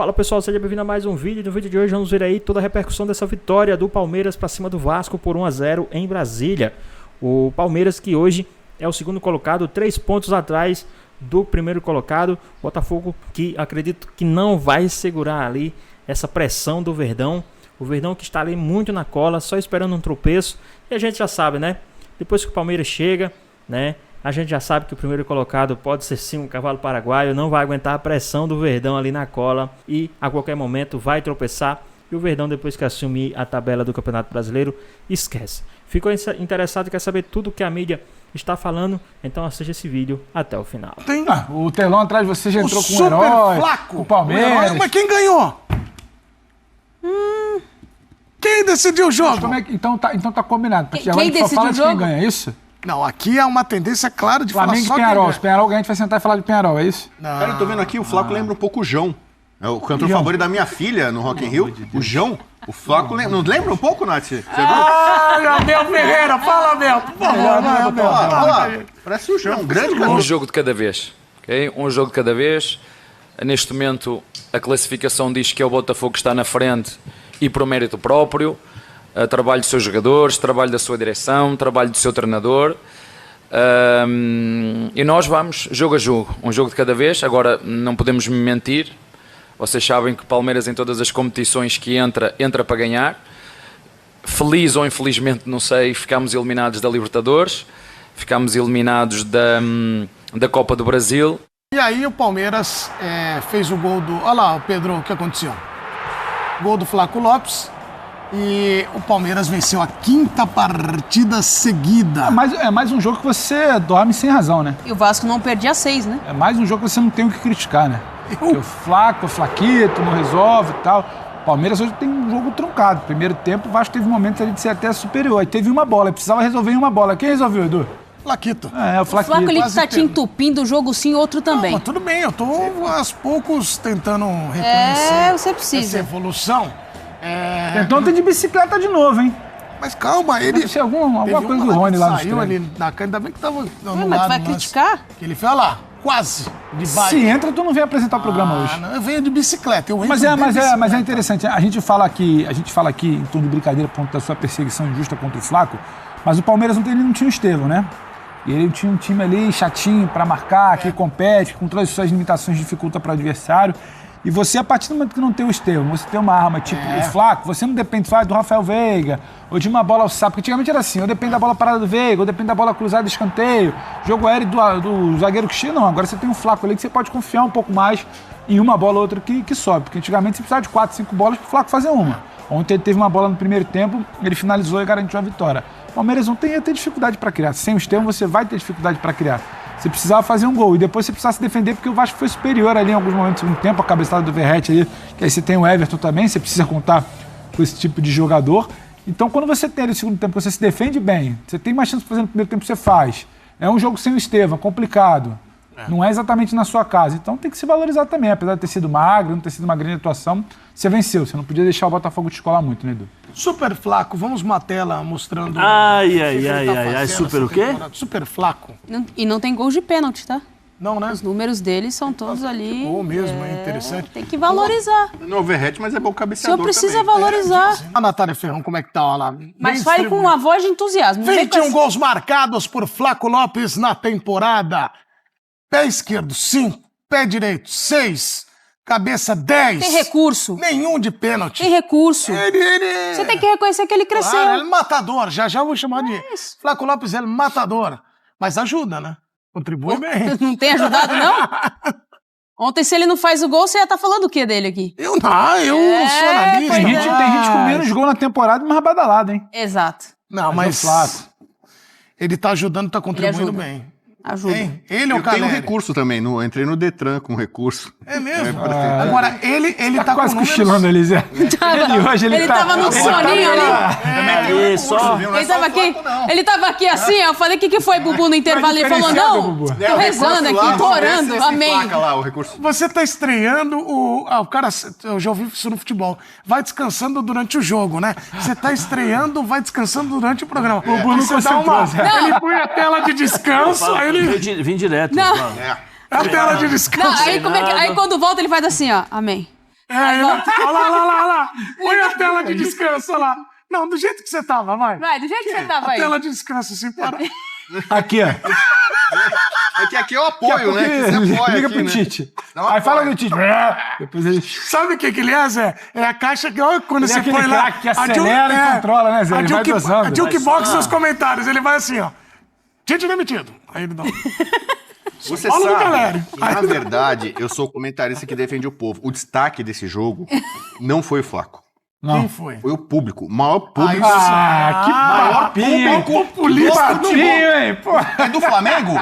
Fala pessoal, seja bem-vindo a mais um vídeo. No vídeo de hoje vamos ver aí toda a repercussão dessa vitória do Palmeiras para cima do Vasco por 1-0 em Brasília. O Palmeiras que hoje é o segundo colocado, 3 pontos atrás do primeiro colocado. Botafogo que acredito que não vai segurar ali essa pressão do Verdão. O Verdão que está ali muito na cola, só esperando um tropeço. E a gente já sabe, né? Depois que o Palmeiras chega, né? A gente já sabe que o primeiro colocado pode ser sim um cavalo paraguaio, não vai aguentar a pressão do Verdão ali na cola e a qualquer momento vai tropeçar. E o Verdão, depois que assumir a tabela do Campeonato Brasileiro, esquece. Ficou interessado e quer saber tudo o que a mídia está falando? Então assista esse vídeo até o final. O telão atrás de você já entrou com super um herói, flaco. o Palmeiras. Mas quem ganhou? Quem decidiu o jogo? Então tá combinado. Porque agora a gente só decidiu fala o de quem jogo? ganha, é isso? Não, aqui é uma tendência clara de falar Flamengo só e quem Penharol. ganha. Se Penharol ganha, a gente vai sentar e falar de Penharol, é isso? Cara, eu tô vendo aqui, o Flaco lembra um pouco o João. É o cantor favorito da minha filha no Rock in Rio. O João. O Flaco lembra. Não lembra um pouco, Nath? Você viu? Abel Ferreira, fala, Abel. Por favor, Olha lá, parece o João, um grande cantor. Um jogo de cada vez, ok? Um jogo de cada vez. Neste momento, a classificação diz que é o Botafogo que está na frente e por mérito próprio. Trabalho dos seus jogadores, trabalho da sua direção, trabalho do seu treinador. E nós vamos jogo a jogo, um jogo de cada vez. Agora, não podemos mentir. Vocês sabem que o Palmeiras, em todas as competições que entra para ganhar. Feliz ou infelizmente, não sei, ficámos eliminados da Libertadores, ficámos eliminados da Copa do Brasil. E aí o Palmeiras fez o gol do... Olha lá, Pedro, o que aconteceu? Gol do Flaco Lopes. E o Palmeiras venceu a 5ª partida seguida. É mais um jogo que você dorme sem razão, né? E o Vasco não perdia 6, né? É mais um jogo que você não tem o que criticar, né? Porque o Flaco, o Flaquito, não resolve e tal. O Palmeiras hoje tem um jogo truncado. Primeiro tempo, o Vasco teve momentos ali de ser até superior. Aí teve uma bola, precisava resolver em uma bola. Quem resolveu, Edu? Flaquito. O Flaquito. O Flaco ele Quase tá te pena. entupindo o jogo sim, outro também. Não, mas tudo bem, eu tô aos poucos tentando reconhecer você precisa. essa evolução. Então tem de bicicleta de novo, hein? Mas calma, ele... Deve ser alguma teve coisa uma do Rony lá no saiu extremo. ali na cara, ainda bem que tava no Mas lado tu vai do lance. criticar? Que ele fez, olha lá, quase, de bike. Se entra, tu não vem apresentar o programa hoje. Não, eu venho de bicicleta, eu entro Mas de é bicicleta. interessante. A gente fala aqui em tom de brincadeira por conta da sua perseguição injusta contra o Flaco, mas o Palmeiras ele não tinha o Estevão, né? E ele tinha um time ali chatinho pra marcar, que compete, com todas as suas limitações dificulta para o adversário. E você, a partir do momento que não tem o Estevão, você tem uma arma tipo o Flaco, você não depende só do Rafael Veiga, ou de uma bola ao sapo, porque antigamente era assim, ou depende da bola parada do Veiga, ou depende da bola cruzada do escanteio, jogo aéreo do zagueiro que chega, não, agora você tem um Flaco ali que você pode confiar um pouco mais em uma bola ou outra que sobe, porque antigamente você precisava de 4, 5 bolas para o Flaco fazer uma. Ontem ele teve uma bola no primeiro tempo, ele finalizou e garantiu a vitória. O Palmeiras não tem dificuldade para criar, sem o Estevão você vai ter dificuldade para criar. Você precisava fazer um gol e depois você precisava se defender porque o Vasco foi superior ali em alguns momentos do tempo, a cabeçada do Verratti ali, que aí você tem o Everton também, você precisa contar com esse tipo de jogador. Então quando você tem ali o segundo tempo, você se defende bem, você tem mais chance de fazer no primeiro tempo, você faz. É um jogo sem o Estevão, complicado. Não é exatamente na sua casa, então tem que se valorizar também, apesar de ter sido magro, não ter sido uma grande atuação, você venceu, você não podia deixar o Botafogo te escolar muito, né, Edu? Super Flaco, vamos uma tela mostrando... Ai, o que ele tá fazendo super essa o quê? temporada. Super Flaco. E não tem gols de pênalti, tá? Não, né? Os números deles são todos ali. Gol mesmo, é interessante. Tem que valorizar. Não é o Verrete, mas é bom O cabeceador senhor precisa também. valorizar. A Natália Ferrão, como é que tá? Olha lá. Mas Bem fale com distribuído. uma voz de entusiasmo. Não vem com 21 essa- gols marcados por Flaco Lopes na temporada. Pé esquerdo, 5. Pé direito, 6. Cabeça, 10. Tem recurso. Nenhum de pênalti. Tem recurso. Ele... Você tem que reconhecer que ele cresceu. Claro, ele é matador. Já vou chamar de... Flaco Lopes é matador. Mas ajuda, né? Contribui bem. Não tem ajudado, não? Ontem, se ele não faz o gol, você ia estar falando o que dele aqui? Eu não sou analista. Tem gente com menos gol na temporada e mais badalado, hein? Exato. Não, Mas mas... é o Flaco. Ele tá ajudando, tá contribuindo ajuda. bem. Ajuda. Hein? Ele é o Eu tenho um Caleri. recurso também, entrei no Detran com recurso. É mesmo? Agora, ele tá Quase com cochilando ali, Zé. Ele tava no soninho ali. Aí, só. Ele tava aqui, ele tava aqui assim, ó. Eu falei, o que foi, Bubu, no intervalo? Ele falou, diferenciado, não, Bubu. tô rezando aqui, tô orando, amém. Lá, o recurso. Você tá estreando o cara, eu já ouvi isso no futebol, vai descansando durante o jogo, né? Você tá estreando, vai descansando durante o programa. O Bubu não concentrou, Zé. Ele põe a tela de descanso, aí ele... Vim direto. Não. fala. A tela de Não, descanso. aí, aí quando volta ele faz assim, ó, amém. Olha lá. Põe a tela de descanso lá. Não, do jeito que você tava, vai. Vai, do jeito que você tava aí. Tela de descanso, assim, para. Aqui, ó. É que aqui é o apoio, né? Que você apoia Liga aqui, pro né? Tite. Dá um Aí fala apoio. do Tite. Depois ele... Sabe o que ele é, Zé? É a caixa que, ó, quando Ele é você aquele põe lá... craque que acelera e controla, né, Zé? Ele vai dosando. A jukebox nos comentários, ele vai assim, ó. Tite demitido. Aí ele dá... Você Paulo do sabe Caleri. que, na verdade, eu sou o comentarista que defende o povo. O destaque desse jogo não foi o Flaco. Quem foi? Foi o público. O maior público. Que papinho, populista do hein? Pô. É do Flamengo?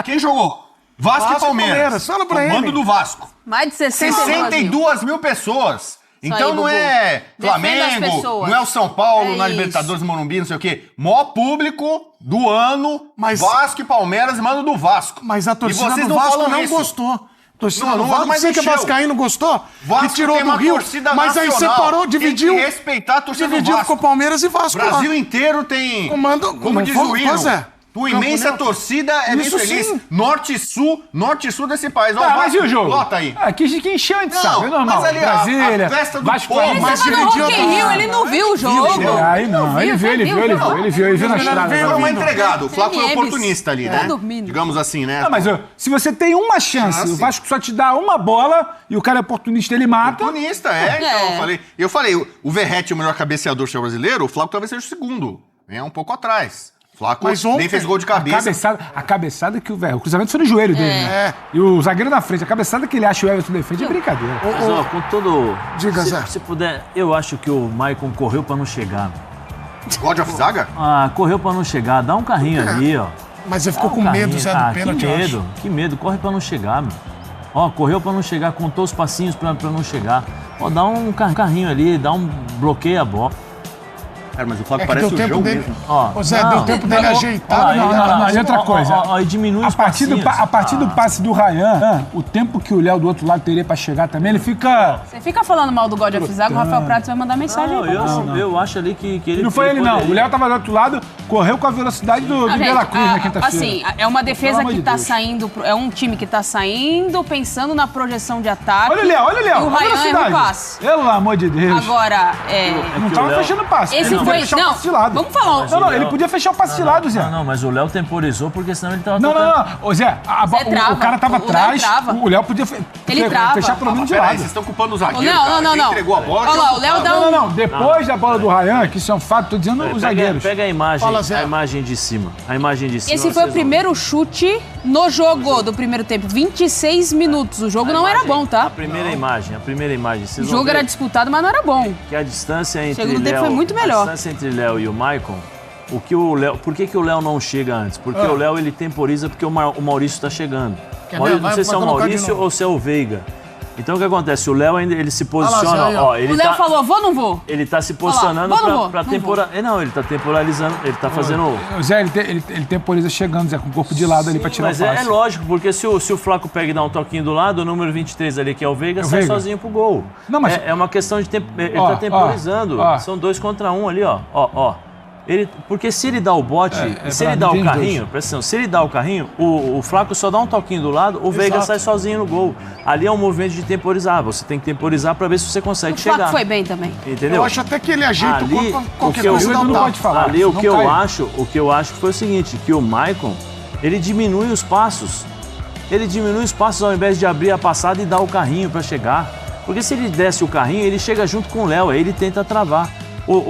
Quem jogou? Vasco e Palmeiras. Fala pra ele. Comando do Vasco. Mais de 62 mil pessoas. Então aí, não Bubu. é Defenda as Flamengo, pessoas. não é o São Paulo É na isso. Libertadores, Morumbi, não sei o quê. Maior público do ano, Mas- Vasco e Palmeiras, mano do Vasco. Mas a torcida E vocês do não Vasco falam não isso. gostou. A torcida Não, do não, Vasco, mas você que é encheu. vascaíno gostou? Vasco que tirou tem do uma Rio, torcida mas aí nacional. separou, Tem dividiu. que respeitar a torcida do Dividiu Vasco. com Palmeiras e Vasco O Brasil lá. inteiro tem. Comando- como diz Vamos- o hino, pois é. tua Campo imensa Neutro. torcida é bem Isso feliz. sim. Norte e sul desse país. Ó, Ah, o mas e o jogo? Lota aí. Que encheu a gente Não, sabe, é normal. mas ali Brasília, a festa do Vasco povo, Flamengo. mas Mas no dividiu Rock a in Rio, torcida. ele não viu o jogo. Aí não, ele viu na estrada. veio Tava vindo. entregado. O Flávio foi Neves. oportunista ali, né? Tá dormindo. Digamos assim, né? Ah, mas ó, se você tem uma chance, Chance. o Vasco só te dá uma bola e o cara é oportunista, ele mata. Oportunista, então. Eu falei, o Verratti é o melhor cabeceador do futebol brasileiro, o Flávio talvez seja o segundo. É um pouco atrás. O Flávio Mas ontem- nem fez gol de cabeça. A cabeçada que o cruzamento foi no joelho dele, né? E o zagueiro na frente, a cabeçada que ele acha o Everton defende é brincadeira. Mas, ó, com todo. Diga, Zé. se puder, eu acho que o Maicon correu pra não chegar. God of Zaga? Ah, correu pra não chegar. Dá um carrinho ali, ó. Mas você ficou Dá com um medo, carrinho. Zé, do pênalti, que eu acho. medo, que medo. Corre pra não chegar, meu. Ó, correu pra não chegar, contou os passinhos pra não chegar. Ó, dá um carrinho ali, dá um bloqueio a bola. Cara, mas o Flávio É que parece deu o tempo João dele. mesmo. Ó, Ô, Zé, não, deu tempo dele ajeitar. ó, né? Não, e outra coisa. Ó, e diminui A os partir, passinhos. a partir do passe do Ryan, o tempo que o Léo do outro lado teria pra chegar também, ele fica... Você fica falando mal do God of Zaga, o Rafael Pratos vai mandar mensagem Não, aí pra você. eu acho ali que ele... Não foi ele, não. poderia. O Léo tava do outro lado, correu com a velocidade do Ah, De gente, La Cruz na quinta-feira. assim, é uma defesa Pelo amor que de tá Deus. saindo, é um time que tá saindo pensando na projeção de ataque. Olha o Léo, olha o Léo. E o olha a Ryan erra o velocidade. passe. Pelo amor de Deus. Agora, Não que tava o Léo- fechando o passe. esse Ele podia foi... fechar o Não, passe de lado. vamos falar. Não, ele podia fechar o passe de lado, Zé. Não, mas o Léo temporizou porque senão ele tava Não, tocando. não, não. Ô, Zé, Zé trava. o cara tava O Léo atrás, trava. o Léo podia Ele trava. fechar pelo menos de Peraí, lado. vocês estão culpando o zagueiro, Não, cara. não, Quem não. entregou a bola... Olha que lá, é o Léo culpado. dá Não, um... não, não. Depois da bola do Ryan, que isso é um fato, tô dizendo os zagueiros. Pega a imagem, Fala, Zé. a imagem de cima. A imagem de cima. Esse foi o vocês vão primeiro chute no jogo do primeiro tempo. 26 minutos. O jogo ver. não A era imagem- bom, tá? A primeira imagem. O Vocês vão jogo ver era disputado, mas não era bom. que a distância entre Segundo tempo Léo, foi muito melhor. A distância entre Léo e o Maicon, por que o Léo não chega antes? Porque o Léo ele temporiza porque o Maurício está chegando. Quer Não ver? sei se é o Vai colocar de Maurício novo. ou se é o Veiga. Então o que acontece? O Léo ainda ele se lá, posiciona, Zé, aí, ó. ele O Léo tá, falou, vou ou não vou? ele tá se posicionando vou ou não vou? pra Não temporada. Não, ele tá temporalizando, ele tá fazendo. O Zé, ele temporiza chegando, Zé, com o corpo de lado ali pra tirar Mas o é passe. lógico, porque se o Flaco pega e dá um toquinho do lado, o número 23 ali, que é o Veiga, sai Veiga. sozinho pro gol. Não, mas- É uma questão de tempo. Ele Ó, tá temporizando. ó. São 2 contra 1 ali, ó. Ó. Porque se ele dá o bote, se pra ele dá mim o tem carrinho, presta atenção, se ele dá o carrinho, o Flaco só dá um toquinho do lado, o Veiga sai sozinho no gol. Ali é um movimento de temporizar. Você tem que temporizar pra ver se você consegue O Flaco chegar. foi bem também. Entendeu? Eu acho até que ele ajeita Ali, qualquer o que eu- coisa Ele dá não um pode tapa. falar. Ali o não que eu cai. acho foi o seguinte, que o Maicon, ele diminui os passos. Ele diminui os passos ao invés de abrir a passada e dar o carrinho pra chegar. Porque se ele desce o carrinho, ele chega junto com o Léo, aí ele tenta travar. O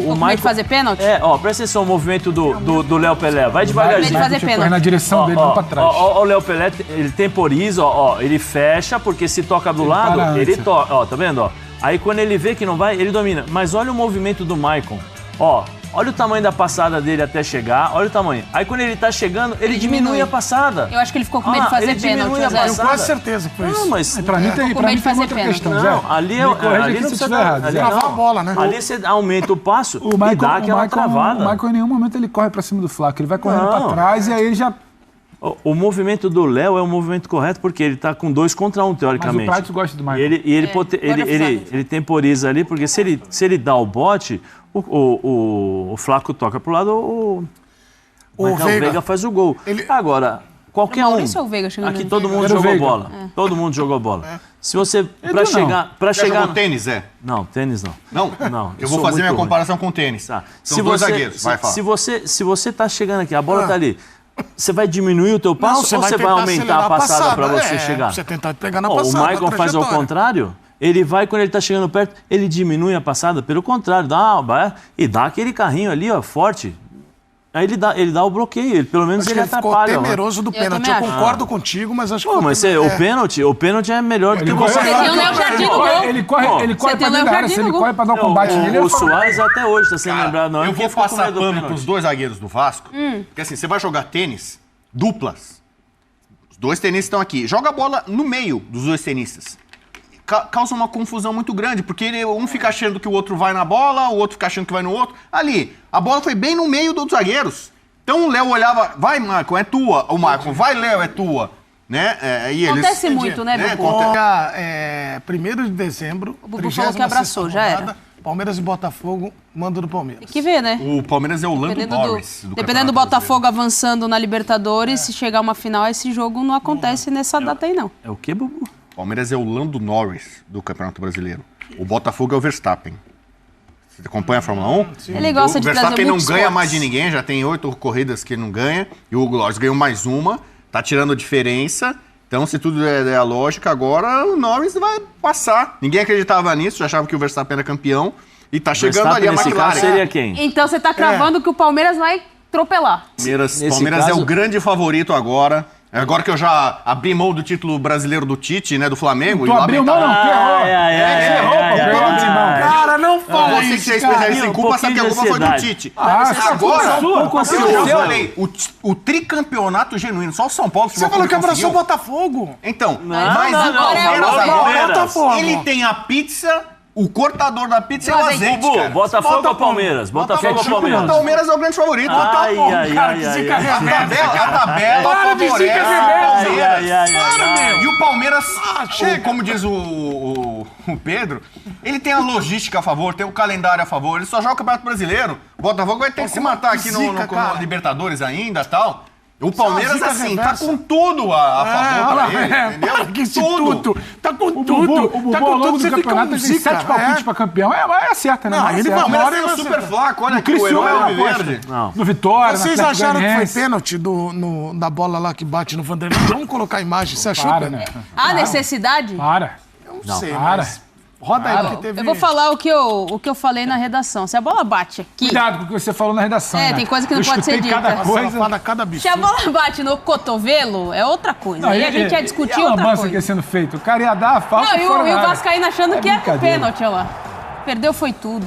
Com medo de fazer pênalti? presta atenção o movimento do Léo Pelé. Vai Ele devagarzinho. vai fazer Tinha que correr pênalti. na direção dele, não pra trás. Ó, o Léo Pelé, ele temporiza, ó, ele fecha, porque se toca do lado, para ele antes. toca, ó, tá vendo, ó? Aí quando ele vê que não vai, ele domina. Mas olha o movimento do Maicon, ó, olha o tamanho da passada dele até chegar, olha o tamanho. Aí quando ele tá chegando, ele diminui a passada. Eu acho que ele ficou com medo de Ah, fazer ele diminui pênalti, a Zé. Eu passada. quase certeza que foi Não, isso. mas... Pra mim tem, com pra medo mim de tem fazer outra pênalti. questão, Não, Zé. ali Me corrige ali aqui não se eu precisa estiver errado, ali Zé. não. Travar a bola, né? Ali você aumenta o passo O e Michael, dá aquela travada. o Michael em nenhum momento ele corre pra cima do Flaco. Ele vai correndo Não. pra trás e aí ele já... O movimento do Léo é o movimento correto porque ele tá com 2 contra 1, Mas o teoricamente. Pratos gosta do Michael. Ele temporiza ali, porque se ele dá o bote, o Flaco toca pro lado, o O Veiga. Veiga faz o gol. Ele- Agora, Qualquer Era o um. Maurício ou o Veiga chegando Aqui ali? todo mundo Era o jogou Veiga. bola. Todo mundo jogou bola. Se você... Pra não. chegar... Você jogou tênis, Zé? Não, tênis não. Não? Não, Eu sou vou fazer muito minha ruim. comparação com o tênis. Tá. São dois zagueiros. Vai, fala. Se você tá chegando aqui, a bola tá ali, você vai diminuir o teu passo ou você vai tentar aumentar acelerar a passada para você É, chegar? Você tentar pegar na Ó, passada. o Maicon na faz ao trajetória. contrário. Ele vai, quando ele tá chegando perto, ele diminui a passada. Pelo contrário, e dá aquele carrinho ali, ó, forte. Aí ele dá o bloqueio, pelo menos Acho ele que ele ficou atrapalha. temeroso do pênalti. Eu também acho. concordo contigo, mas acho que... Pô, mas o pênalti é melhor do que você... Você tem o Léo Jardim no gol. Ele corre Você pra tem o dentro Léo da área. Jardim Se ele no corre pra dar um combate nele, O eu falo, Soares até hoje tá sendo lembrado, não. Eu vou ficou com passar medo do pano pênalti. pros dois zagueiros do Vasco. Porque assim, você vai jogar tênis, duplas. Os dois tenistas estão aqui. Joga a bola no meio dos dois tenistas. Causa uma confusão muito grande, porque um fica achando que o outro vai na bola, o outro fica achando que vai no outro. Ali, a bola foi bem no meio dos zagueiros. Então o Léo olhava, vai, Maicon, é tua. O Maicon, vai, Léo, é tua. Né? E eles, Acontece muito, né, Bubu? Dia 1º de dezembro, O Bubu falou que abraçou, 36ª já era. rodada, Palmeiras e Botafogo, mando do Palmeiras. Tem que ver, né? O Palmeiras é o Lando Dependendo Norris. do Campeonato Brasileiro. Botafogo avançando na Libertadores, se chegar uma final, esse jogo não acontece nessa data aí, não. É o quê, Bubu? O Palmeiras é o Lando Norris do Campeonato Brasileiro. O Botafogo é o Verstappen. Você acompanha a Fórmula 1? Ele gosta de O Verstappen trazer não muitos ganha cortes. mais de ninguém, já tem 8 corridas que ele não ganha. E o Hugo Loris ganhou mais uma, tá tirando diferença. Então, se tudo é a lógica, agora o Norris vai passar. Ninguém acreditava nisso, já achava que o Verstappen era campeão. E tá chegando Verstappen, ali a nesse McLaren. caso, seria quem? Então você tá cravando que o Palmeiras vai atropelar. Palmeiras é caso- o grande favorito agora. Agora que eu já abri mão do título brasileiro do Tite, né, do Flamengo. Tu abriu mão, não? Cara, não fala Você que isso, é cara. especialista em culpa, sabe que a culpa foi do Tite. Agora, eu já falei, o tricampeonato genuíno, só o São Paulo... Você falou que abraçou o Botafogo. Então, Não, mas não, o não, Palmeiras não, agora, Botafogo. ele tem a pizza, o cortador da pizza e o azeite, Bubu, cara. Botafogo ou Palmeiras? Botafogo ou O Palmeiras? Palmeiras é o grande favorito. Ai, ai, ai, ai, ai. A tabela Para de favorece zica o rebelde. Palmeiras. E o Palmeiras, chega. como diz o Pedro, ele tem a logística a favor, tem o calendário a favor, ele só joga o Campeonato Brasileiro. O Botafogo vai ter que se matar aqui zica, cara. no Libertadores ainda e tal. O Palmeiras, zica assim, tá reversa. com tudo a favor pra ele, entendeu? Olha que instituto. Tá com O tudo. Bubu, Tá ao com longo tudo, do você fica campeonato, um ele tem 7 palpites pra campeão. É acerta, né? Não, Mas ele acerta. O Palmeiras Agora tem um você super tá- flaco, olha No aqui, o Criciúma herói é uma Alviverde. Não. No Vitória, Vocês no Atlético acharam que foi Goianiense. pênalti da bola lá que bate no Vanderlei? Vamos colocar a imagem. Você achou? Para, Pedro? né? Há necessidade? Para. Não sei, para. mas... Roda aí, porque teve... Eu vou falar o que eu falei na redação. Se a bola bate aqui, Cuidado com o que você falou na redação. É, né? tem coisa que não Eu pode ser escutei cada dita. coisa. Safada, cada bicho. se a bola bate no cotovelo, é outra coisa. Aí a gente ia discutir e a outra lambança coisa. que ia sendo feito. O cara ia dar a falta Não, fora e da o área. Vascaíno achando que é brincadeira. pênalti, olha lá. Perdeu foi tudo.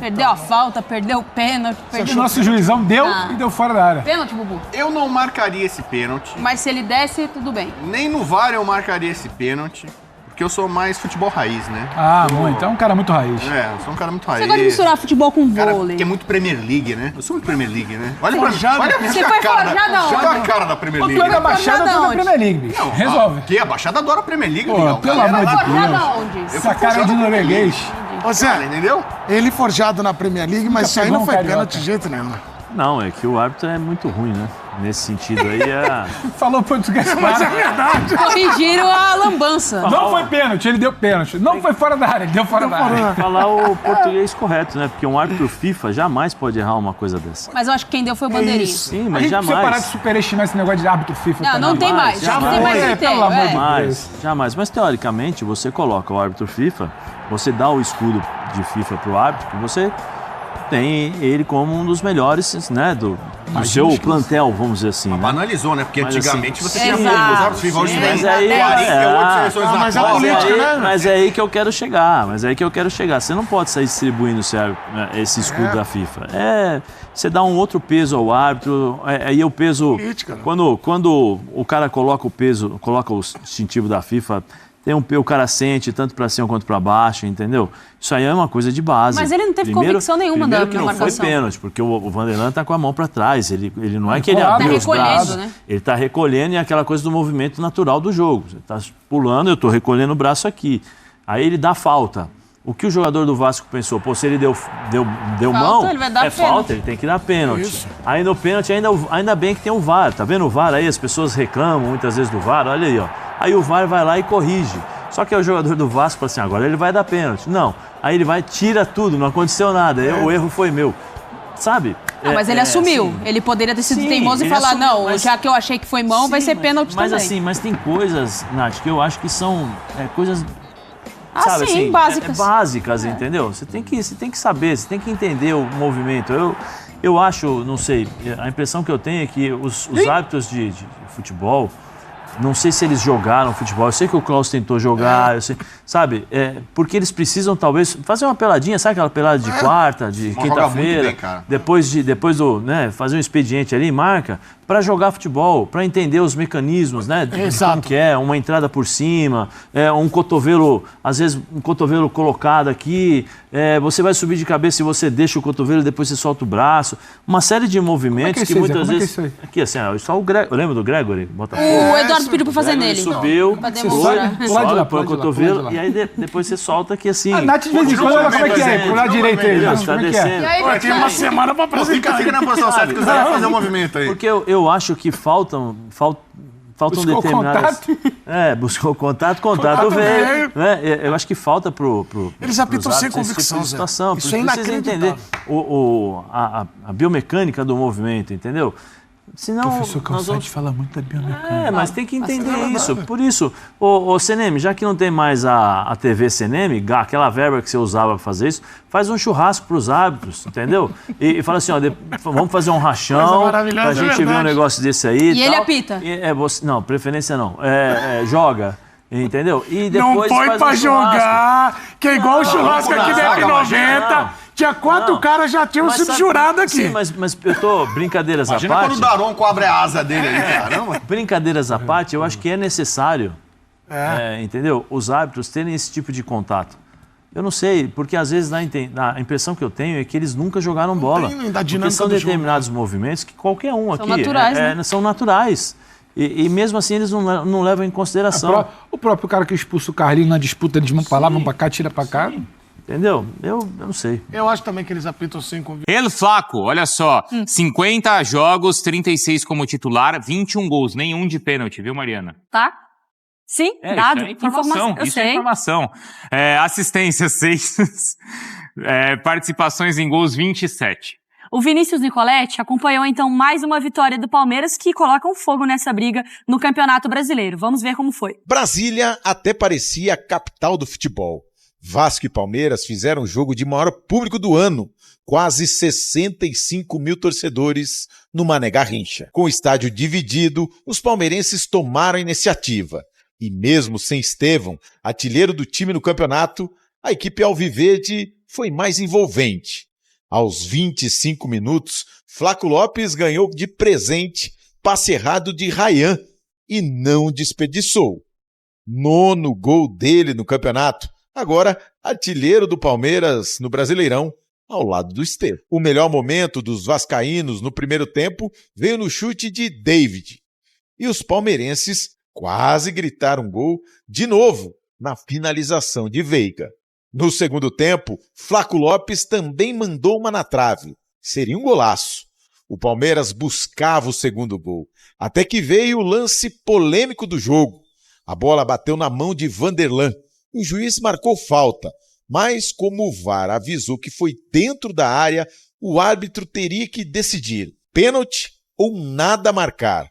Perdeu a falta, perdeu o pênalti, O perdeu nosso juizão deu Ah. e deu fora da área. pênalti, Bubu. Eu não marcaria esse pênalti, Mas se ele desse, tudo bem. nem no VAR eu marcaria esse pênalti, porque eu sou mais futebol raiz, né? Ah, muito. É um cara muito raiz. É, eu sou um cara muito raiz. Você gosta de misturar futebol com Cara, vôlei. que é muito Premier League, né? Eu sou muito Premier League, né? Olha pra Forjado. olha Você a foi cara forjado da, aonde? olha a cara da Premier Tu League. é da Baixada, tu é da onde? Premier League, bicho. Não, Resolve. Que a Baixada adora a Premier League, Pô, Miguel. pelo Galera amor de lá- Forjado Deus. aonde? Essa cara de norueguês. Ô, Cara, Zé, entendeu? ele forjado na Premier League, mas isso aí pegou não um foi carioca. pênalti de jeito nenhum. Não, é que o árbitro é muito ruim, né? Nesse sentido aí é... Falou português claro. Corrigiram a lambança. Não foi pênalti, ele deu pênalti. Não foi fora da área, ele deu fora da área. falar o português correto, né? Porque um árbitro FIFA jamais pode errar uma coisa dessa. Mas eu acho que quem deu foi o Bandeirinha. Sim, A mas gente precisa parar de jamais. superestimar esse negócio de árbitro FIFA. Não, não tem mais. Jamais, Não tem mais jamais. critério. Pelo amor de É. Deus. Jamais, jamais. Mas teoricamente, você coloca o árbitro FIFA, você dá o escudo de FIFA pro árbitro, você tem ele como um dos melhores, né, do seu plantel, vamos dizer assim. Né? Banalizou, né? Porque Mas, antigamente assim, você tinha sim, poucos árbitros FIFA, hoje sim, tem mas aí- 48 seleções na mas é Copa. política, né? Mas é aí que eu quero chegar. Você não pode sair distribuindo esse escudo da FIFA. Você dá um outro peso ao árbitro. Aí o peso. Política, né? Quando o cara coloca o peso, coloca o distintivo da FIFA, o cara sente tanto pra cima quanto pra baixo, entendeu? Isso aí é uma coisa de base. Mas ele não teve convicção nenhuma primeiro da que não marcação. foi pênalti, porque o Vanderlan tá com a mão pra trás. Ele não é que ele Tá abriu os recolhendo, braços. né? Ele tá recolhendo e é aquela coisa do movimento natural do jogo. Você tá pulando, eu tô recolhendo o braço aqui. Aí ele dá falta. O que o jogador do Vasco pensou? Pô, se ele deu Falta, mão, ele vai dar falta, pênalti. ele tem que dar pênalti. Aí no pênalti, ainda bem que tem o VAR. Tá vendo o VAR aí? As pessoas reclamam muitas vezes do VAR, olha aí, ó. Aí o VAR vai lá e corrige. Só que aí o jogador do Vasco fala assim, agora ele vai dar pênalti. Não, aí ele vai, tira tudo, não aconteceu nada, o erro foi meu. Sabe? Não, mas ele assumiu. Assim, Ele poderia ter sido sim, teimoso e ele falar, assumiu, não, mas- já que eu achei que foi mão, vai sim, ser pênalti mas também. assim, mas tem coisas, Nath, que eu acho que são coisas... Ah, sabe, sim, assim, básicas. Básicas, entendeu? Você tem que saber, você tem que entender o movimento. Eu acho, não sei, a impressão que eu tenho é que os árbitros de futebol, não sei se eles jogaram futebol, eu sei que o Klaus tentou jogar, eu sei, sabe? Porque eles precisam talvez fazer uma peladinha, sabe aquela pelada de quarta, de Vão jogar muito quinta-feira, bem, cara. depois do, né, fazer um expediente ali, marca, para jogar futebol, para entender os mecanismos, né? De Exato. como que é, uma entrada por cima, um cotovelo, às vezes um cotovelo colocado aqui, você vai subir de cabeça e você deixa o cotovelo e depois você solta o braço. Uma série de movimentos que muitas vezes... Aqui assim, só o Gregory, lembra do Gregory? Botafogo. O Eduardo pediu pra fazer Gregory nele. subiu, Pra demonstrar. sobe, põe o cotovelo e aí depois você solta aqui assim. A Nath de vez em quando, olha como é que é, pro lado direito aí, Entendeu? Nath, Você tá como é que é? descendo. aí, Pô, tem uma semana pra apresentar. Fica na posição certa que você vai fazer o movimento aí. Porque eu acho que faltam Buscou determinadas... contato. Buscou contato veio. Né? Eu acho que falta pro Eles apitam pros sem árbitros esse convicção, tipo de Zé. situação. Isso é Precisa entender inacreditável. a biomecânica do movimento, entendeu? Senão, Professor nós vamos... Calçade fala muito da biomecânica. mas tem que entender isso. Por isso, o CNM, já que não tem mais a TV CNM, aquela verba que você usava para fazer isso, faz um churrasco para os árbitros, entendeu? E fala assim, ó, vamos fazer um rachão maravilhosa, pra gente ver um verdade. negócio desse aí. E ele tal. apita? Não, preferência não. Joga, entendeu? E Não depois põe faz pra um churrasco. jogar, que é igual o churrasco aqui da F90. Tinha 4 caras já tinham sido jurados aqui. Sim, mas eu tô... Brincadeiras Imagina à parte... quando o Daronco abre a asa dele aí, caramba. Brincadeiras à parte, eu acho que é necessário, entendeu? Os árbitros terem esse tipo de contato. Eu não sei, porque às vezes a impressão que eu tenho é que eles nunca jogaram bola. tem da Porque dinâmica são do jogo. determinados movimentos que qualquer um São aqui... naturais, né? São naturais. E mesmo assim eles não levam em consideração. O próprio cara que expulsa o Carlinhos na disputa, eles vão pra lá, vão pra cá, tira pra cá. Entendeu? Eu não sei. Eu acho também que eles apitam sem convicção. El Flaco, olha só, 50 jogos, 36 como titular, 21 gols, nenhum de pênalti, viu, Mariana? Tá? Sim, Isso dado. é informação, Eu isso sei. é informação. Assistência, 6. Participações em gols, 27. O Vinícius Nicoletti acompanhou então mais uma vitória do Palmeiras que coloca um fogo nessa briga no Campeonato Brasileiro. Vamos ver como foi. Brasília até parecia a capital do futebol. Vasco e Palmeiras fizeram o jogo de maior público do ano. Quase 65 mil torcedores no Mané Garrincha. Com o estádio dividido, os palmeirenses tomaram a iniciativa. E mesmo sem Estevão, artilheiro do time no campeonato, a equipe alviverde foi mais envolvente. Aos 25 minutos, Flaco Lopes ganhou de presente passe errado de Ryan e não desperdiçou. 9º gol dele no campeonato. Agora, artilheiro do Palmeiras no Brasileirão, ao lado do Estevão. O melhor momento dos vascaínos no primeiro tempo veio no chute de David. E os palmeirenses quase gritaram gol de novo na finalização de Veiga. No segundo tempo, Flaco Lopes também mandou uma na trave. Seria um golaço. O Palmeiras buscava o segundo gol, até que veio o lance polêmico do jogo. A bola bateu na mão de Vanderlan. O juiz marcou falta, mas como o VAR avisou que foi dentro da área, o árbitro teria que decidir, pênalti ou nada a marcar.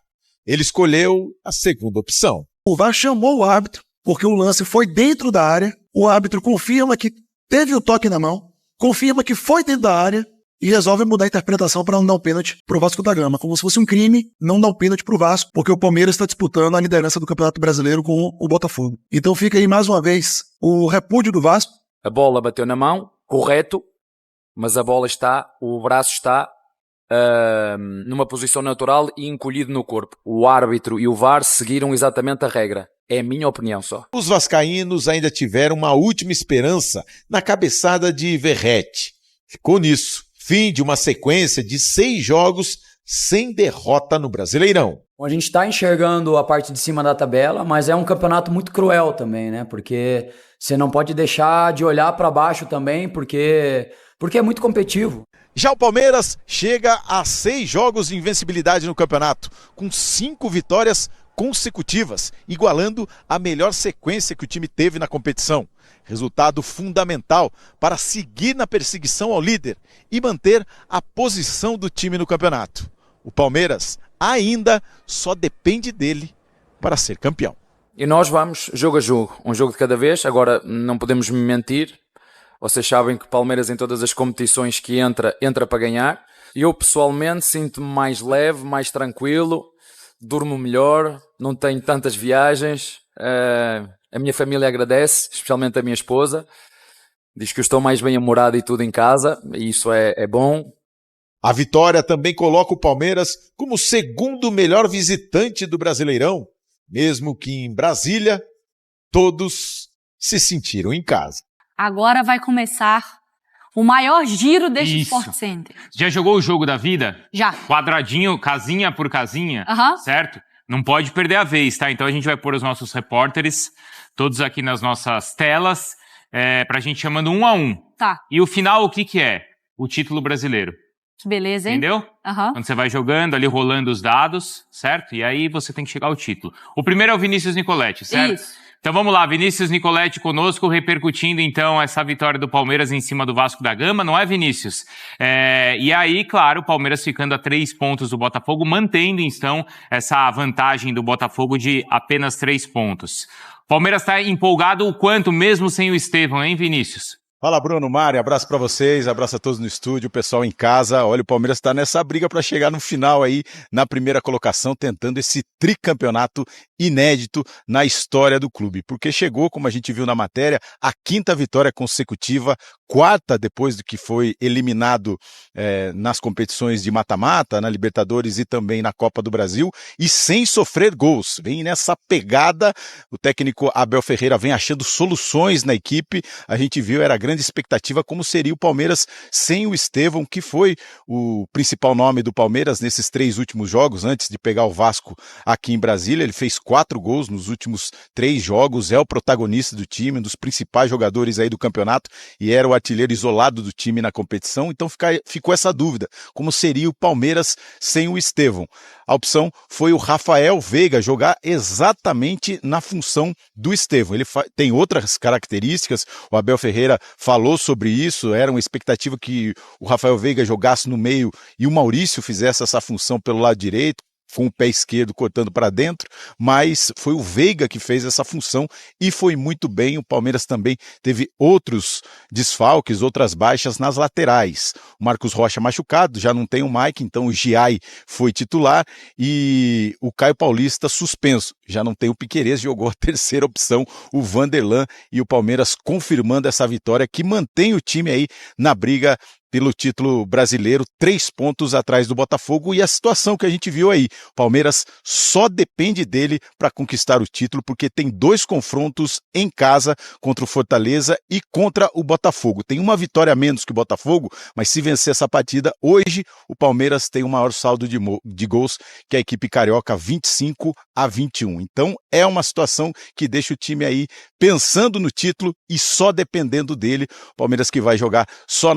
Ele escolheu a segunda opção. O VAR chamou o árbitro, porque o lance foi dentro da área, o árbitro confirma que teve o toque na mão, confirma que foi dentro da área e resolve mudar a interpretação para não dar o pênalti pro Vasco da Gama, como se fosse um crime não dar o pênalti pro Vasco, porque o Palmeiras está disputando a liderança do Campeonato Brasileiro com o Botafogo. Então fica aí mais uma vez o repúdio do Vasco. A bola bateu na mão, correto, mas a bola o braço está numa posição natural e encolhido no corpo. O árbitro e o VAR seguiram exatamente a regra. É a minha opinião só. Os vascaínos ainda tiveram uma última esperança na cabeçada de Verratti. Ficou nisso. Fim de uma sequência de 6 jogos sem derrota no Brasileirão. A gente está enxergando a parte de cima da tabela, mas é um campeonato muito cruel também, né? Porque você não pode deixar de olhar para baixo também, porque é muito competitivo. Já o Palmeiras chega a 6 jogos de invencibilidade no campeonato, com 5 vitórias consecutivas, igualando a melhor sequência que o time teve na competição. Resultado fundamental para seguir na perseguição ao líder e manter a posição do time no campeonato. O Palmeiras ainda só depende dele para ser campeão. E nós vamos jogo a jogo, um jogo de cada vez. Agora não podemos mentir. Vocês sabem que o Palmeiras em todas as competições que entra para ganhar. Eu pessoalmente sinto-me mais leve, mais tranquilo, durmo melhor, não tenho tantas viagens. A minha família agradece, especialmente a minha esposa. Diz que eu estou mais bem-humorado e tudo em casa, e isso é bom. A vitória também coloca o Palmeiras como o segundo melhor visitante do Brasileirão, mesmo que em Brasília todos se sentiram em casa. Agora vai começar o maior giro deste Isso. Sport Center. Já jogou o jogo da vida? Já. Quadradinho, casinha por casinha, certo? Não pode perder a vez, tá? Então a gente vai pôr os nossos repórteres, todos aqui nas nossas telas, pra gente chamando 1 a 1. Tá. E o final, o que é? O título brasileiro. Que beleza, hein? Entendeu? Quando você vai jogando ali, rolando os dados, certo? E aí você tem que chegar ao título. O primeiro é o Vinícius Nicoletti, certo? Isso. Então vamos lá, Vinícius Nicoletti conosco, repercutindo então essa vitória do Palmeiras em cima do Vasco da Gama, não é, Vinícius? E aí, claro, o Palmeiras ficando a 3 pontos do Botafogo, mantendo então essa vantagem do Botafogo de apenas 3 pontos. O Palmeiras está empolgado o quanto, mesmo sem o Estevão, hein, Vinícius? Fala, Bruno, Mário, abraço pra vocês, abraço a todos no estúdio, o pessoal em casa. Olha, o Palmeiras tá nessa briga para chegar no final aí, na primeira colocação, tentando esse tricampeonato inédito na história do clube, porque chegou, como a gente viu na matéria, a 5ª vitória consecutiva, 4ª depois do que foi eliminado nas competições de mata-mata, na Libertadores e também na Copa do Brasil, e sem sofrer gols. Vem nessa pegada, o técnico Abel Ferreira vem achando soluções na equipe. A gente viu, era a grande expectativa como seria o Palmeiras sem o Estevão, que foi o principal nome do Palmeiras nesses 3 últimos jogos, antes de pegar o Vasco aqui em Brasília. Ele fez 4 gols nos últimos 3 jogos, é o protagonista do time, um dos principais jogadores aí do campeonato, e era o artilheiro isolado do time na competição. Então ficou essa dúvida, como seria o Palmeiras sem o Estevão? A opção foi o Rafael Veiga jogar exatamente na função do Estevão. Ele tem outras características, o Abel Ferreira falou sobre isso, era uma expectativa que o Rafael Veiga jogasse no meio e o Maurício fizesse essa função pelo lado direito, com o pé esquerdo cortando para dentro, mas foi o Veiga que fez essa função e foi muito bem. O Palmeiras também teve outros desfalques, outras baixas nas laterais. O Marcos Rocha machucado, já não tem o Mike, então o Giai foi titular e o Caio Paulista suspenso. Já não tem o Piquerez, jogou a 3ª opção, o Vanderlan, e o Palmeiras confirmando essa vitória que mantém o time aí na briga pelo título brasileiro, 3 pontos atrás do Botafogo. E a situação que a gente viu aí, o Palmeiras só depende dele para conquistar o título, porque tem 2 confrontos em casa contra o Fortaleza e contra o Botafogo. Tem uma vitória a menos que o Botafogo, mas se vencer essa partida, hoje o Palmeiras tem o maior saldo de gols que a equipe carioca, 25 a 21. Então é uma situação que deixa o time aí pensando no título e só dependendo dele. O Palmeiras que vai jogar só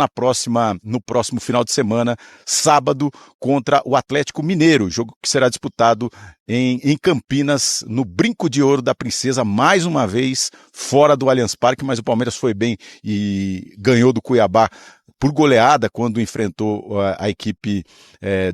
no próximo final de semana, sábado, contra o Atlético Mineiro, jogo que será disputado em Campinas, no Brinco de Ouro da Princesa, mais uma vez fora do Allianz Parque, mas o Palmeiras foi bem e ganhou do Cuiabá por goleada quando enfrentou a equipe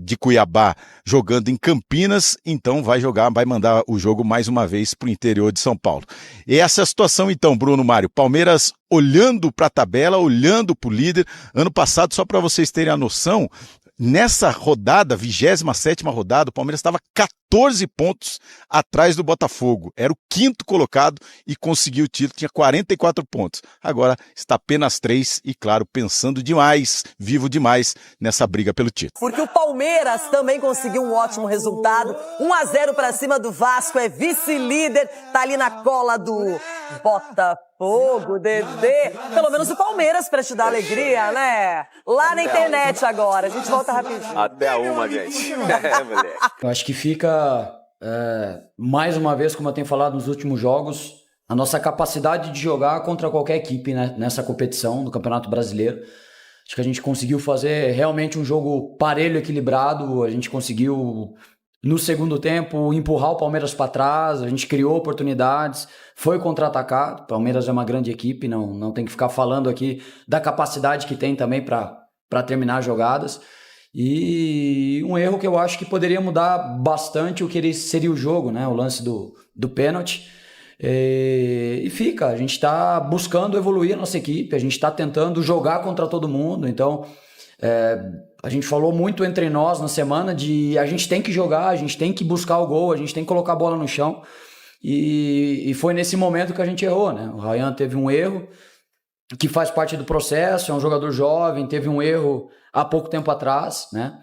de Cuiabá jogando em Campinas. Então vai mandar o jogo mais uma vez para o interior de São Paulo. E essa é a situação então, Bruno, Mário. Palmeiras olhando para a tabela, olhando para o líder. Ano passado, só para vocês terem a noção, nessa rodada, 27ª rodada, o Palmeiras estava 14 pontos atrás do Botafogo. Era o 5º colocado e conseguiu o título, tinha 44 pontos. Agora está apenas 3 e, claro, pensando demais, vivo demais nessa briga pelo título. Porque o Palmeiras também conseguiu um ótimo resultado. 1-0 para cima do Vasco, é vice-líder, tá ali na cola do Botafogo, Dedê. Pelo menos o Palmeiras para te dar alegria, né? Lá na internet agora, a gente volta rapidinho. Até a 1, gente. Moleque. Eu acho que fica mostra, mais uma vez, como eu tenho falado nos últimos jogos, a nossa capacidade de jogar contra qualquer equipe, né, nessa competição do Campeonato Brasileiro. Acho que a gente conseguiu fazer realmente um jogo parelho, equilibrado. A gente conseguiu, no segundo tempo, empurrar o Palmeiras para trás. A gente criou oportunidades, foi contra-atacado. O Palmeiras é uma grande equipe, não tem que ficar falando aqui da capacidade que tem também para terminar jogadas. E um erro que eu acho que poderia mudar bastante o que seria o jogo, né? O lance do pênalti. E fica, a gente está buscando evoluir a nossa equipe, a gente está tentando jogar contra todo mundo. Então a gente falou muito entre nós na semana de a gente tem que jogar, a gente tem que buscar o gol, a gente tem que colocar a bola no chão, e foi nesse momento que a gente errou, né? O Ryan teve um erro que faz parte do processo, é um jogador jovem, teve um erro há pouco tempo atrás, né?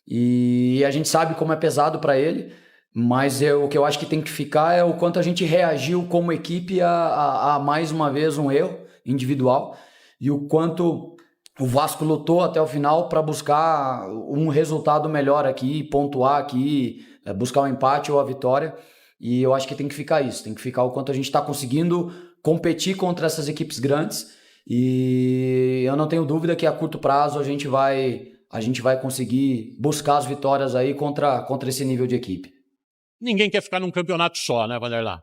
E a gente sabe como é pesado para ele. Mas o que eu acho que tem que ficar é o quanto a gente reagiu como equipe a mais uma vez um erro individual, e o quanto o Vasco lutou até o final para buscar um resultado melhor aqui, pontuar aqui, buscar um empate ou a vitória. E eu acho que tem que ficar isso, tem que ficar o quanto a gente está conseguindo competir contra essas equipes grandes, e eu não tenho dúvida que a curto prazo a gente vai conseguir buscar as vitórias aí contra esse nível de equipe. Ninguém quer ficar num campeonato só, né, Vanderlei?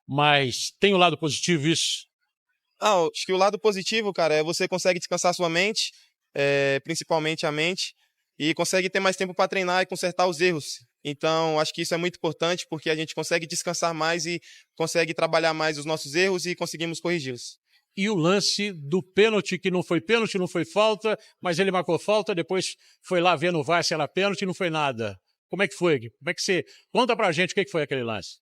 Mas tem o lado positivo isso? Acho que o lado positivo, cara, é você consegue descansar sua mente, principalmente a mente, e consegue ter mais tempo para treinar e consertar os erros. Então, acho que isso é muito importante, porque a gente consegue descansar mais e consegue trabalhar mais os nossos erros e conseguimos corrigi-los. E o lance do pênalti, que não foi pênalti, não foi falta, mas ele marcou falta, depois foi lá ver no VAR se era pênalti e não foi nada. Como é que foi? Como é que você... Conta pra gente o que foi aquele lance.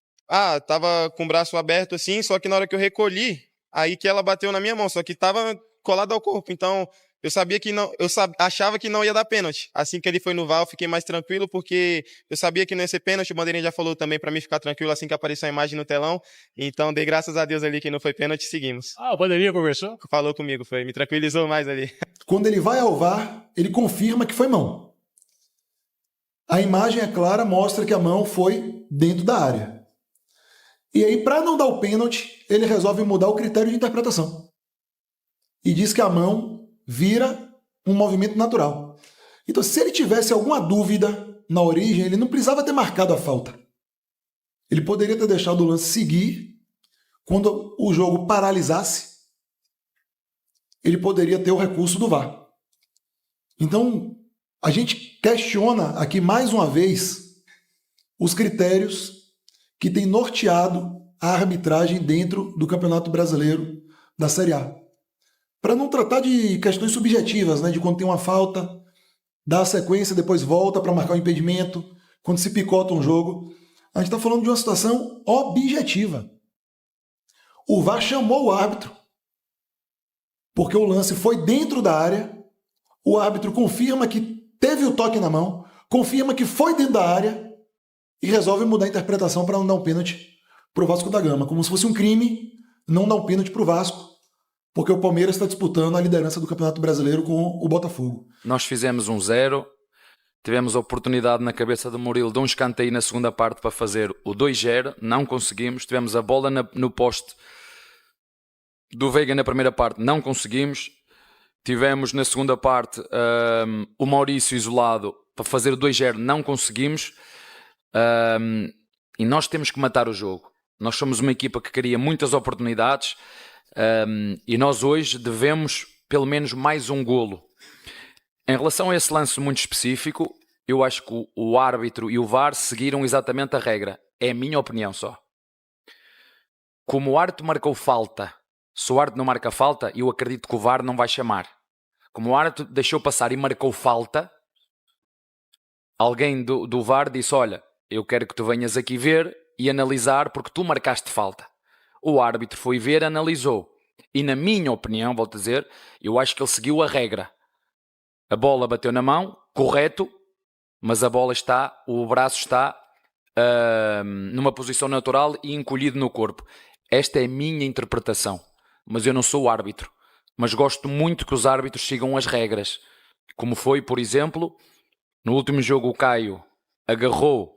Tava com o braço aberto assim, só que na hora que eu recolhi, aí que ela bateu na minha mão, só que tava colado ao corpo. Então, eu sabia que não... achava que não ia dar pênalti. Assim que ele foi no VAR, eu fiquei mais tranquilo, porque eu sabia que não ia ser pênalti. O Bandeirinha já falou também pra mim ficar tranquilo assim que apareceu a imagem no telão. Então, dei graças a Deus ali que não foi pênalti e seguimos. O Bandeirinha conversou? Falou comigo, me tranquilizou mais ali. Quando ele vai ao VAR, ele confirma que foi mão. A imagem, é clara, mostra que a mão foi dentro da área. E aí, para não dar o pênalti, ele resolve mudar o critério de interpretação. E diz que a mão vira um movimento natural. Então, se ele tivesse alguma dúvida na origem, ele não precisava ter marcado a falta. Ele poderia ter deixado o lance seguir. Quando o jogo paralisasse, ele poderia ter o recurso do VAR. Então, a gente questiona aqui mais uma vez os critérios que têm norteado a arbitragem dentro do Campeonato Brasileiro da Série A. Para não tratar de questões subjetivas, né, de quando tem uma falta, dá a sequência, depois volta para marcar o impedimento, quando se picota um jogo. A gente está falando de uma situação objetiva. O VAR chamou o árbitro, porque o lance foi dentro da área, o árbitro confirma que teve o toque na mão, confirma que foi dentro da área e resolve mudar a interpretação para não dar um pênalti para o Vasco da Gama. Como se fosse um crime não dar um pênalti para o Vasco, porque o Palmeiras está disputando a liderança do Campeonato Brasileiro com o Botafogo. Nós fizemos 1-0, tivemos a oportunidade na cabeça do Murilo de um escanteio na segunda parte para fazer o 2-0, não conseguimos. Tivemos a bola no poste do Veiga na primeira parte, não conseguimos. Tivemos na segunda parte o Maurício isolado para fazer o 2-0, não conseguimos. E nós temos que matar o jogo. Nós somos uma equipa que cria muitas oportunidades, e nós hoje devemos pelo menos mais um golo. Em relação a esse lance muito específico, eu acho que o árbitro e o VAR seguiram exatamente a regra. É a minha opinião só. Como o árbitro marcou falta, se o árbitro não marca falta, eu acredito que o VAR não vai chamar. Como o árbitro deixou passar e marcou falta, alguém do VAR disse: olha, eu quero que tu venhas aqui ver e analisar porque tu marcaste falta. O árbitro foi ver, analisou. E na minha opinião, volto a dizer, eu acho que ele seguiu a regra. A bola bateu na mão, correto, mas a bola está, o braço está numa posição natural e encolhido no corpo. Esta é a minha interpretação. Mas eu não sou o árbitro. Mas gosto muito que os árbitros sigam as regras. Como foi, por exemplo, no último jogo o Caio agarrou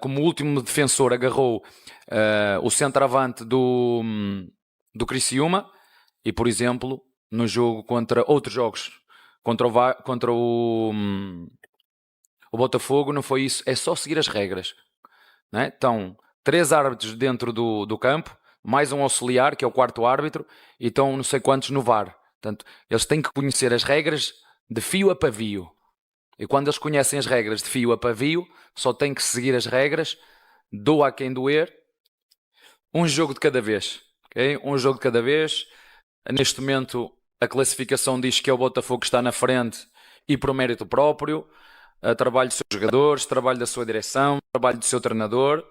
como último defensor agarrou o centroavante do Criciúma e, por exemplo, no jogo contra outros jogos, contra o Botafogo, não foi isso, é só seguir as regras, não é? Estão 3 árbitros dentro do campo, mais um auxiliar, que é o 4º árbitro, e estão não sei quantos no VAR. Portanto, eles têm que conhecer as regras de fio a pavio. E quando eles conhecem as regras de fio a pavio, só têm que seguir as regras, doa a quem doer, um jogo de cada vez. Okay? Um jogo de cada vez. Neste momento, a classificação diz que é o Botafogo que está na frente e por mérito próprio. Trabalho dos seus jogadores, trabalho da sua direção, trabalho do seu treinador.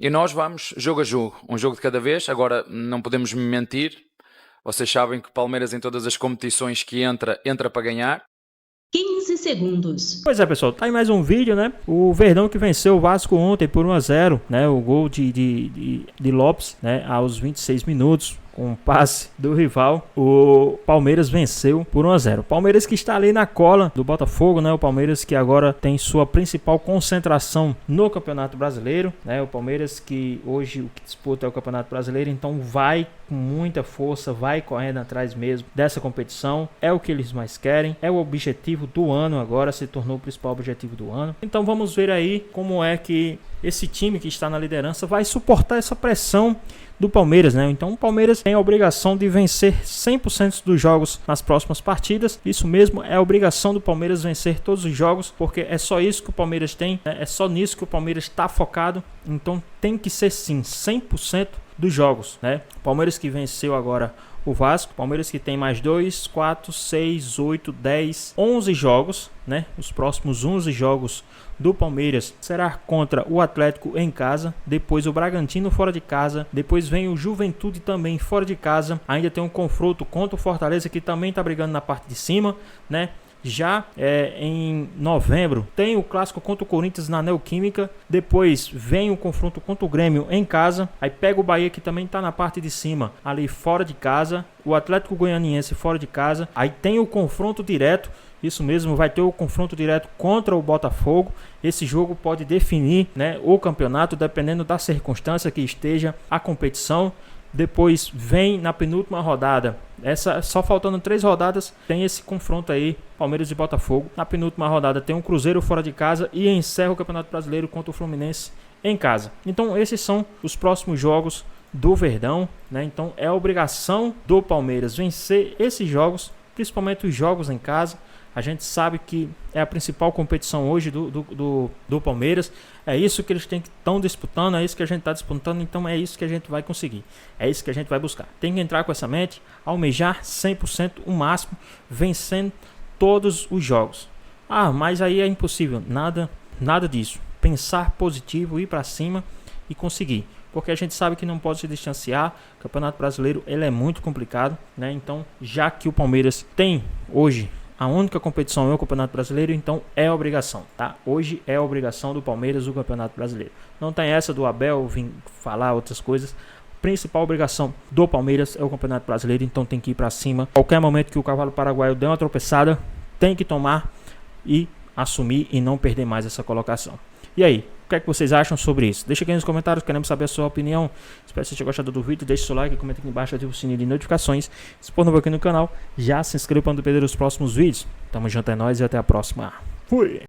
E nós vamos jogo a jogo, um jogo de cada vez. Agora não podemos mentir, vocês sabem que o Palmeiras em todas as competições que entra para ganhar. 15 segundos. Pois é, pessoal, tá aí mais um vídeo, né? O Verdão que venceu o Vasco ontem por 1-0, né? O gol de Lopes, né? Aos 26 minutos. Com um passe do rival, o Palmeiras venceu por 1-0. O Palmeiras que está ali na cola do Botafogo, né? O Palmeiras que agora tem sua principal concentração no Campeonato Brasileiro, né? O Palmeiras que hoje o que disputa é o Campeonato Brasileiro, então vai com muita força, vai correndo atrás mesmo dessa competição. É o que eles mais querem, é o objetivo do ano agora, se tornou o principal objetivo do ano. Então vamos ver aí como é que esse time que está na liderança vai suportar essa pressão do Palmeiras, né? Então o Palmeiras tem a obrigação de vencer 100% dos jogos nas próximas partidas. Isso mesmo, é a obrigação do Palmeiras vencer todos os jogos, porque é só isso que o Palmeiras tem, né? É só nisso que o Palmeiras está focado. Então tem que ser sim 100% dos jogos, né? O Palmeiras que venceu agora o Vasco, Palmeiras que tem mais 2, 4, 6, 8, 10, 11 jogos, né? Os próximos 11 jogos do Palmeiras será contra o Atlético em casa, depois o Bragantino fora de casa, depois vem o Juventude também fora de casa, ainda tem um confronto contra o Fortaleza que também está brigando na parte de cima, né? Já em novembro tem o clássico contra o Corinthians na Neoquímica, depois vem o confronto contra o Grêmio em casa, aí pega o Bahia que também está na parte de cima, ali fora de casa, o Atlético Goianiense fora de casa, aí tem o confronto direto, isso mesmo, vai ter o confronto direto contra o Botafogo. Esse jogo pode definir, né, o campeonato, dependendo da circunstância que esteja a competição. Depois vem na penúltima rodada, só faltando 3 rodadas, tem esse confronto aí, Palmeiras e Botafogo. Na penúltima rodada tem um Cruzeiro fora de casa e encerra o Campeonato Brasileiro contra o Fluminense em casa. Então esses são os próximos jogos do Verdão, né? Então é obrigação do Palmeiras vencer esses jogos, principalmente os jogos em casa. A gente sabe que é a principal competição hoje do Palmeiras. É isso que eles estão disputando, é isso que a gente está disputando, então é isso que a gente vai conseguir. É isso que a gente vai buscar. Tem que entrar com essa mente, almejar 100% o máximo, vencendo todos os jogos. Ah, mas aí é impossível. Nada disso. Pensar positivo, ir para cima e conseguir. Porque a gente sabe que não pode se distanciar. O Campeonato Brasileiro ele é muito complicado, né? Então, já que o Palmeiras tem hoje a única competição é o Campeonato Brasileiro, então é obrigação, tá? Hoje é obrigação do Palmeiras o Campeonato Brasileiro. Não tem essa do Abel vir falar outras coisas. A principal obrigação do Palmeiras é o Campeonato Brasileiro, então tem que ir para cima. Qualquer momento que o cavalo paraguaio der uma tropeçada, tem que tomar e assumir e não perder mais essa colocação. E aí, o que é que vocês acham sobre isso? Deixa aqui nos comentários, queremos saber a sua opinião. Espero que você tenha gostado do vídeo, deixe seu like, comenta aqui embaixo, ative o sininho de notificações. Se for novo aqui no canal, já se inscreva para não perder os próximos vídeos. Tamo junto, é nóis e até a próxima. Fui!